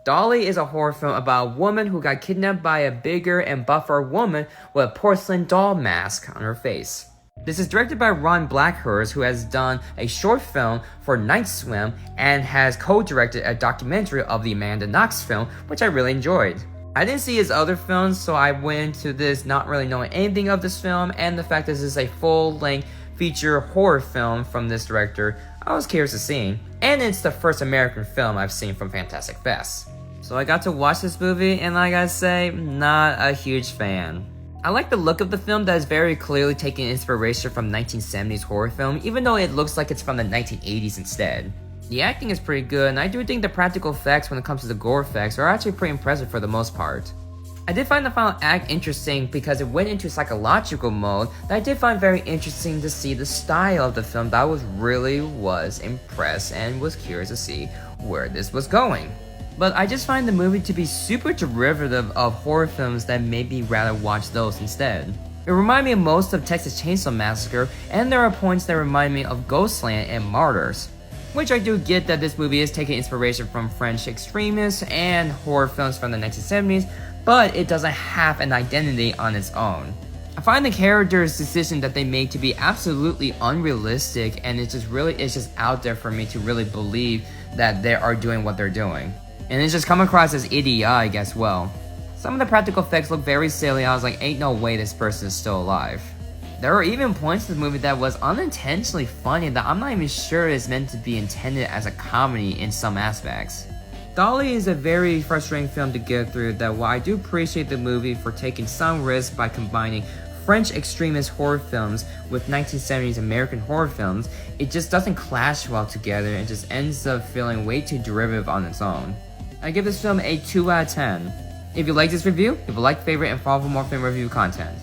Dolly is a horror film about a woman who got kidnapped by a bigger and buffer woman with a porcelain doll mask on her face. This is directed by Ron Blackhurst, who has done a short film for Night Swim and has co-directed a documentary of the Amanda Knox film, which I really enjoyed. I didn't see his other films, so I went into this not really knowing anything of this film, and the fact that this is a full-length feature horror film from this director, I was curious to see. And it's the first American film I've seen from Fantastic Fest. So I got to watch this movie, and I gotta say, not a huge fan. I like the look of the film that is very clearly taking inspiration from 1970s horror film, even though it looks like it's from the 1980s instead. The acting is pretty good, and I do think the practical effects when it comes to the gore effects are actually pretty impressive for the most part. I did find the final act interesting because it went into psychological mode that I did find very interesting to see the style of the film that I really was impressed and was curious to see where this was going. But I just find the movie to be super derivative of horror films that made me rather watch those instead. It reminded me of most of Texas Chainsaw Massacre, and there are points that remind me of Ghostland and Martyrs. Which I do get that this movie is taking inspiration from French extremists and horror films from the 1970s, but it doesn't have an identity on its own. I find the characters' decision that they make to be absolutely unrealistic, and it's just out there for me to really believe that they are doing what they're doing. And it's just come across as idiotic as well. Some of the practical effects look very silly. I was like, ain't no way this person is still alive. There are even points in the movie that was unintentionally funny that I'm not even sure is meant to be intended as a comedy in some aspects. Dolly is a very frustrating film to get through, that while I do appreciate the movie for taking some risk by combining French extremist horror films with 1970s American horror films, it just doesn't clash well together and just ends up feeling way too derivative on its own. I give this film a 2 out of 10. If you like this review, leave a like, favorite, and follow for more film review content.